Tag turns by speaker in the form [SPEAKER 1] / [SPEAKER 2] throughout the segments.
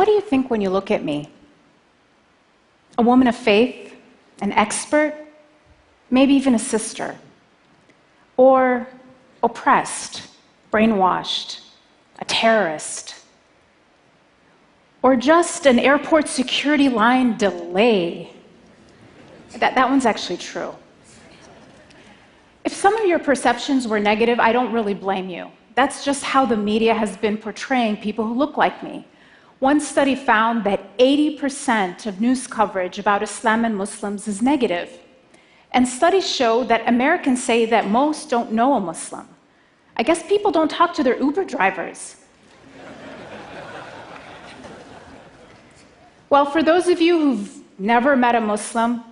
[SPEAKER 1] What do you think when you look at me? A woman of faith, an expert, maybe even a sister, or oppressed, brainwashed, a terrorist, or just an airport security line delay. That one's actually true. If some of your perceptions were negative, I don't really blame you. That's just how the media has been portraying people who look like me. One study found that 80% of news coverage about Islam and Muslims is negative. And studies show that Americans say that most don't know a Muslim. I guess people don't talk to their Uber drivers. Well, for those of you who've never met a Muslim,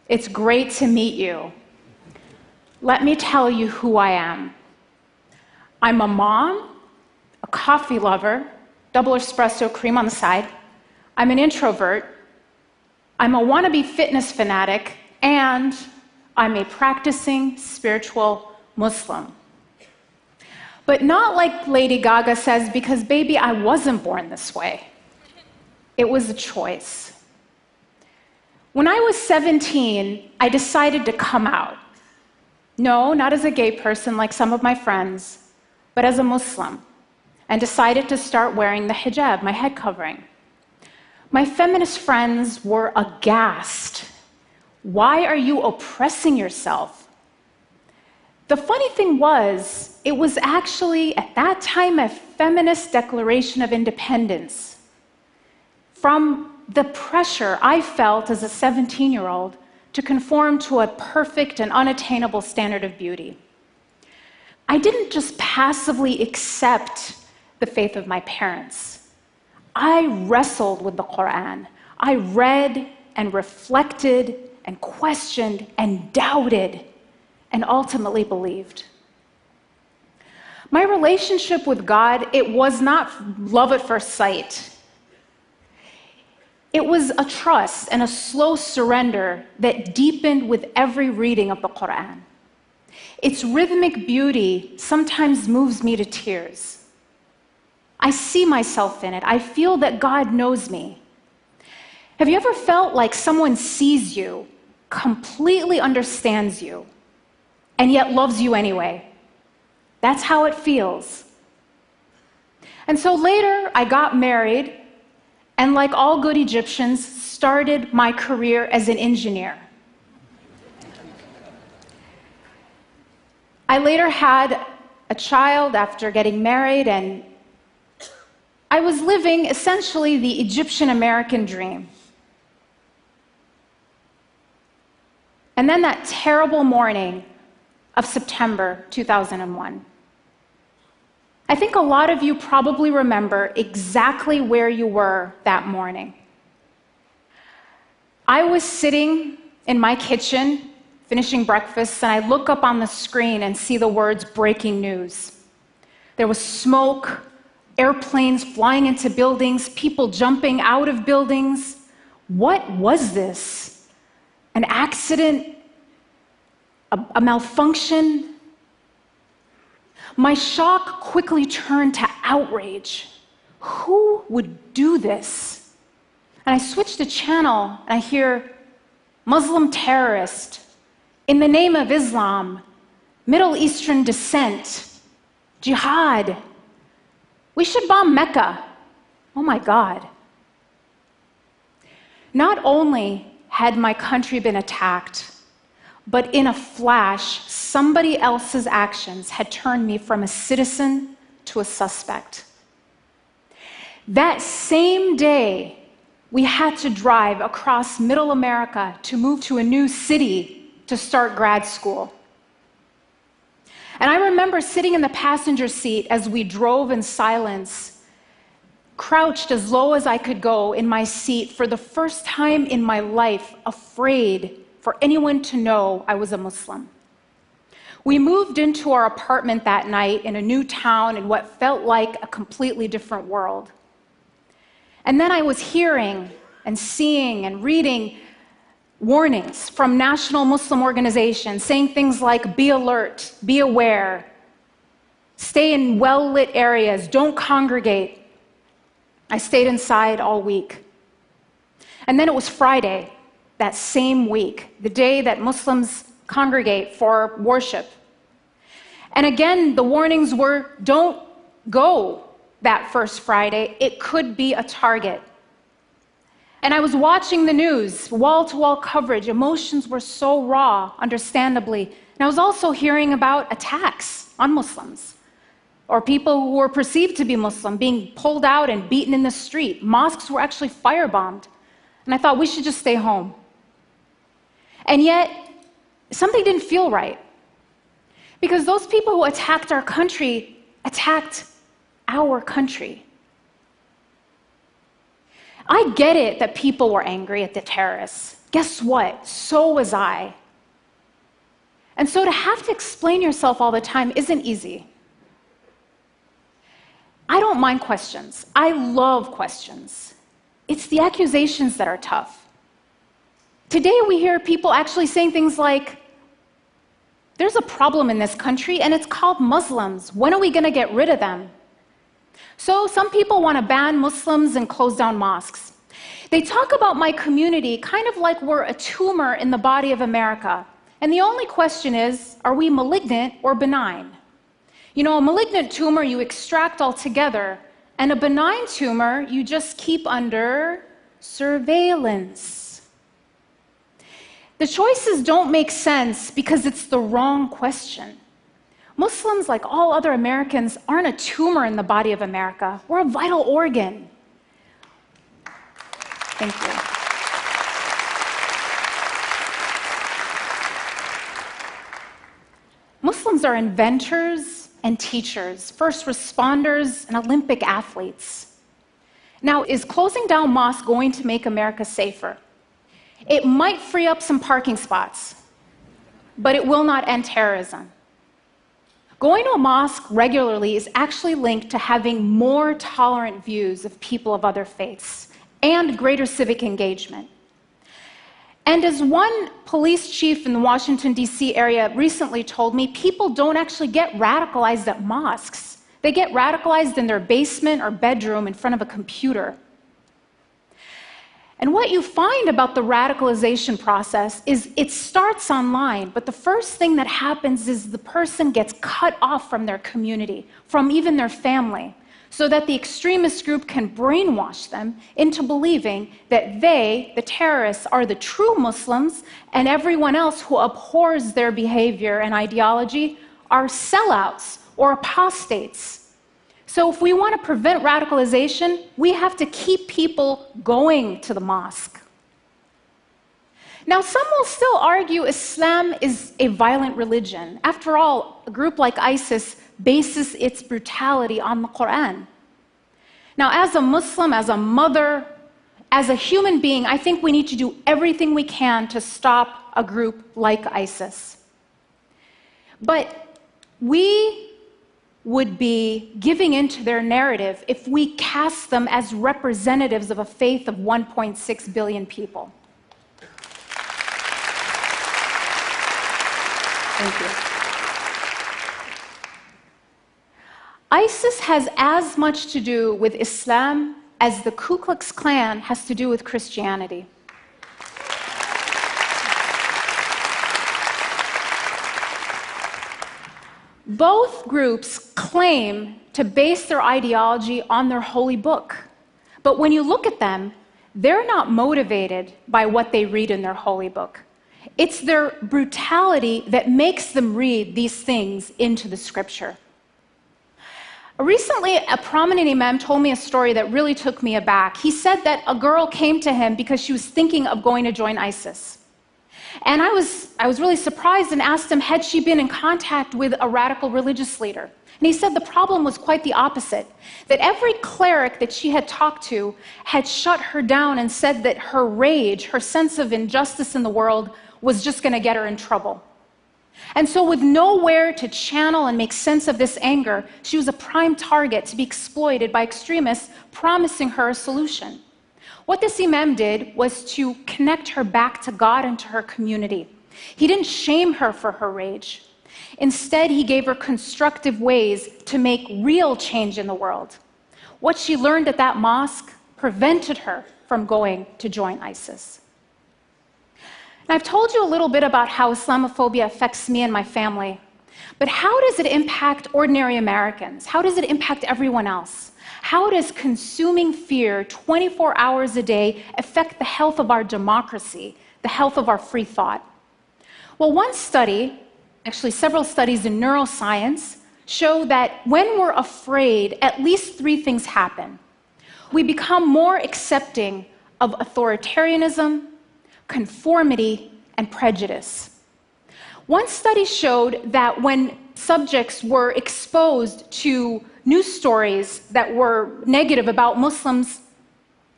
[SPEAKER 1] it's great to meet you. Let me tell you who I am. I'm a mom, a coffee lover, double espresso, cream on the side. I'm an introvert. I'm a wannabe fitness fanatic, and I'm a practicing spiritual Muslim. But not like Lady Gaga says, because baby, I wasn't born this way. It was a choice. When I was 17, I decided to come out. No, not as a gay person like some of my friends, but as a Muslim, and decided to start wearing the hijab, my head covering. My feminist friends were aghast. Why are you oppressing yourself? The funny thing was, it was actually, at that time, a feminist declaration of independence from the pressure I felt as a 17-year-old to conform to a perfect and unattainable standard of beauty. I didn't just passively accept the faith of my parents. I wrestled with the Quran. I read and reflected and questioned and doubted and ultimately believed. My relationship with God, it was not love at first sight. It was a trust and a slow surrender that deepened with every reading of the Quran. Its rhythmic beauty sometimes moves me to tears. I see myself in it. I feel that God knows me. Have you ever felt like someone sees you, completely understands you, and yet loves you anyway? That's how it feels. And so later, I got married, and like all good Egyptians, started my career as an engineer. I later had a child after getting married, and I was living essentially the Egyptian-American dream. And then that terrible morning of September 2001. I think a lot of you probably remember exactly where you were that morning. I was sitting in my kitchen, finishing breakfast, and I look up on the screen and see the words breaking news. There was smoke, airplanes flying into buildings, people jumping out of buildings. What was this? An accident? A malfunction? My shock quickly turned to outrage. Who would do this? And I switched the channel and I hear Muslim terrorist, in the name of Islam, Middle Eastern descent, jihad. We should bomb Mecca. Oh my God. Not only had my country been attacked, but in a flash, somebody else's actions had turned me from a citizen to a suspect. That same day, we had to drive across Middle America to move to a new city to start grad school. And I remember sitting in the passenger seat as we drove in silence, crouched as low as I could go in my seat for the first time in my life, afraid for anyone to know I was a Muslim. We moved into our apartment that night in a new town in what felt like a completely different world. And then I was hearing and seeing and reading warnings from national Muslim organizations saying things like, be alert, be aware, stay in well-lit areas, don't congregate. I stayed inside all week. And then it was Friday, that same week, the day that Muslims congregate for worship. And again, the warnings were, don't go that first Friday. It could be a target. And I was watching the news, wall-to-wall coverage. Emotions were so raw, understandably. And I was also hearing about attacks on Muslims, or people who were perceived to be Muslim being pulled out and beaten in the street. Mosques were actually firebombed. And I thought, we should just stay home. And yet, something didn't feel right. Because those people who attacked our country attacked our country. I get it that people were angry at the terrorists. Guess what? So was I. And so to have to explain yourself all the time isn't easy. I don't mind questions. I love questions. It's the accusations that are tough. Today we hear people actually saying things like, there's a problem in this country and it's called Muslims. When are we going to get rid of them? So some people want to ban Muslims and close down mosques. They talk about my community kind of like we're a tumor in the body of America. And the only question is, are we malignant or benign? You know, a malignant tumor you extract altogether, and a benign tumor you just keep under surveillance. The choices don't make sense because it's the wrong question. Muslims, like all other Americans, aren't a tumor in the body of America. We're a vital organ. Thank you. Muslims are inventors and teachers, first responders and Olympic athletes. Now, is closing down mosques going to make America safer? It might free up some parking spots, but it will not end terrorism. Going to a mosque regularly is actually linked to having more tolerant views of people of other faiths and greater civic engagement. And as one police chief in the Washington, D.C. area recently told me, people don't actually get radicalized at mosques. They get radicalized in their basement or bedroom in front of a computer. And what you find about the radicalization process is it starts online, but the first thing that happens is the person gets cut off from their community, from even their family, so that the extremist group can brainwash them into believing that they, the terrorists, are the true Muslims, and everyone else who abhors their behavior and ideology are sellouts or apostates. So if we want to prevent radicalization, we have to keep people going to the mosque. Now, some will still argue Islam is a violent religion. After all, a group like ISIS bases its brutality on the Quran. Now, as a Muslim, as a mother, as a human being, I think we need to do everything we can to stop a group like ISIS. But we would be giving into their narrative if we cast them as representatives of a faith of 1.6 billion people. Thank you. ISIS has as much to do with Islam as the Ku Klux Klan has to do with Christianity. Both groups claim to base their ideology on their holy book. But when you look at them, they're not motivated by what they read in their holy book. It's their brutality that makes them read these things into the scripture. Recently, a prominent imam told me a story that really took me aback. He said that a girl came to him because she was thinking of going to join ISIS. And I was really surprised and asked him, had she been in contact with a radical religious leader? And he said the problem was quite the opposite, that every cleric that she had talked to had shut her down and said that her rage, her sense of injustice in the world, was just going to get her in trouble. And so with nowhere to channel and make sense of this anger, she was a prime target to be exploited by extremists promising her a solution. What this imam did was to connect her back to God and to her community. He didn't shame her for her rage. Instead, he gave her constructive ways to make real change in the world. What she learned at that mosque prevented her from going to join ISIS. And I've told you a little bit about how Islamophobia affects me and my family, but how does it impact ordinary Americans? How does it impact everyone else? How does consuming fear 24 hours a day affect the health of our democracy, the health of our free thought? Well, one study, actually several studies in neuroscience, show that when we're afraid, at least 3 things happen. We become more accepting of authoritarianism, conformity, and prejudice. One study showed that when subjects were exposed to news stories that were negative about Muslims,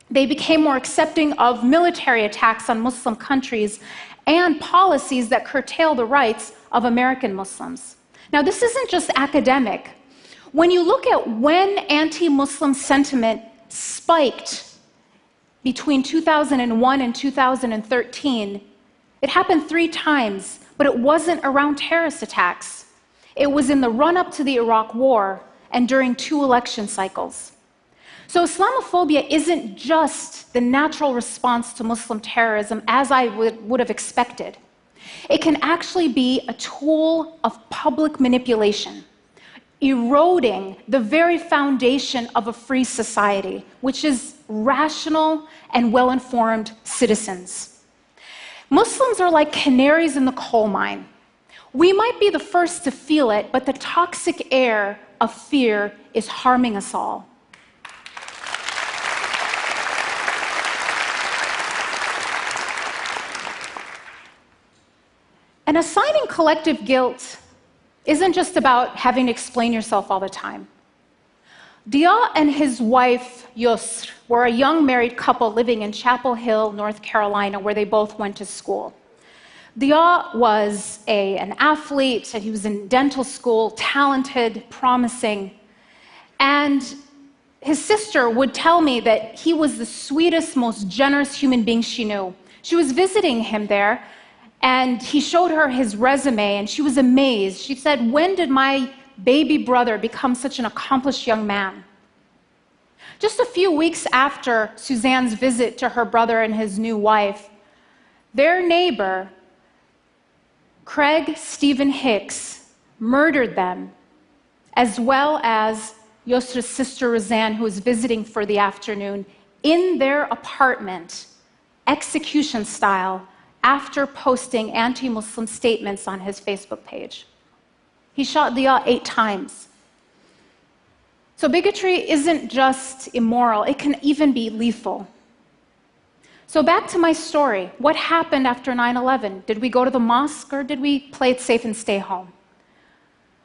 [SPEAKER 1] they became more accepting of military attacks on Muslim countries and policies that curtail the rights of American Muslims. Now, this isn't just academic. When you look at when anti-Muslim sentiment spiked between 2001 and 2013, it happened 3 times, but it wasn't around terrorist attacks. It was in the run-up to the Iraq War and during 2 election cycles. So Islamophobia isn't just the natural response to Muslim terrorism as I would have expected. It can actually be a tool of public manipulation, eroding the very foundation of a free society, which is rational and well-informed citizens. Muslims are like canaries in the coal mine. We might be the first to feel it, but the toxic air of fear is harming us all. And assigning collective guilt isn't just about having to explain yourself all the time. Dia and his wife, Yusr, were a young married couple living in Chapel Hill, North Carolina, where they both went to school. Dia was an athlete, and he was in dental school, talented, promising. And his sister would tell me that he was the sweetest, most generous human being she knew. She was visiting him there, and he showed her his resume, and she was amazed. She said, "When did my baby brother become such an accomplished young man?" Just a few weeks after Suzanne's visit to her brother and his new wife, their neighbor, Craig Stephen Hicks, murdered them, as well as Yusra's sister Roseanne, who was visiting for the afternoon, in their apartment, execution style, after posting anti-Muslim statements on his Facebook page. He shot Dia 8 times. So bigotry isn't just immoral, it can even be lethal. So back to my story. What happened after 9/11? Did we go to the mosque or did we play it safe and stay home?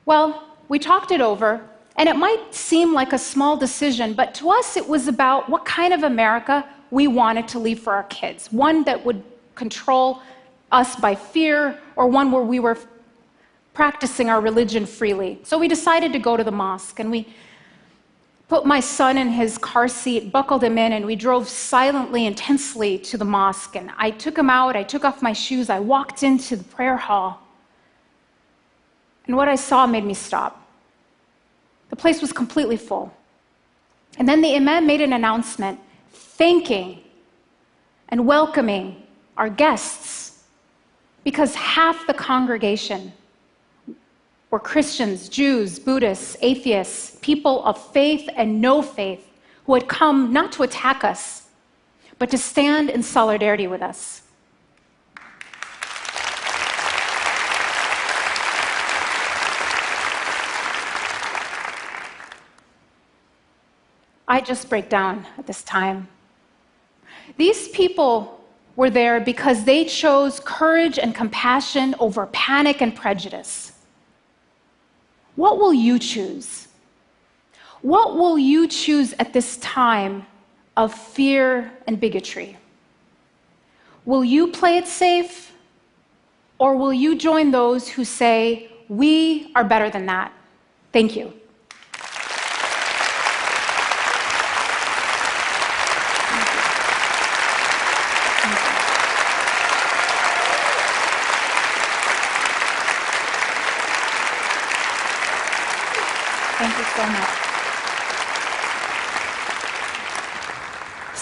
[SPEAKER 1] Well, we talked it over, and it might seem like a small decision, but to us it was about what kind of America we wanted to leave for our kids. One that would control us by fear, or one where we were practicing our religion freely. So we decided to go to the mosque, and we put my son in his car seat, buckled him in, and we drove silently, intensely to the mosque. And I took him out, I took off my shoes, I walked into the prayer hall. And what I saw made me stop. The place was completely full. And then the imam made an announcement thanking and welcoming our guests, because half the congregation were Christians, Jews, Buddhists, atheists, people of faith and no faith, who had come not to attack us, but to stand in solidarity with us. I just break down at this time. These people were there because they chose courage and compassion over panic and prejudice. What will you choose? What will you choose at this time of fear and bigotry? Will you play it safe, or will you join those who say, we are better than that? Thank you. Thank you so much.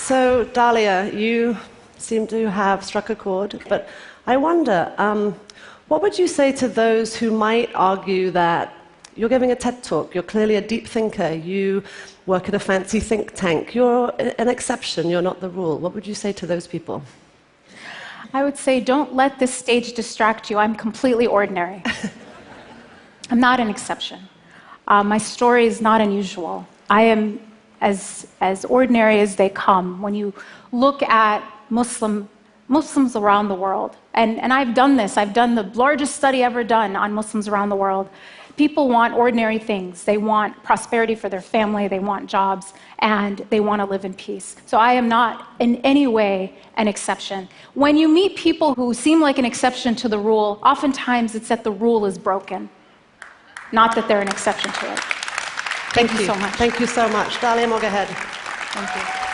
[SPEAKER 2] So, Dahlia, you seem to have struck a chord, but I wonder, what would you say to those who might argue that you're giving a TED talk, you're clearly a deep thinker, you work at a fancy think tank, you're an exception, you're not the rule? What would you say to those people?
[SPEAKER 1] I would say, don't let this stage distract you. I'm completely ordinary. I'm not an exception. My story is not unusual. I am as ordinary as they come. When you look at Muslims around the world, and I've done this, I've done the largest study ever done on Muslims around the world. People want ordinary things. They want prosperity for their family, they want jobs, and they want to live in peace. So I am not in any way an exception. When you meet people who seem like an exception to the rule, oftentimes it's that the rule is broken, not that they're an exception to it. Thank you so much.
[SPEAKER 2] Thank you so much. Dahlia, go ahead.
[SPEAKER 1] Thank you.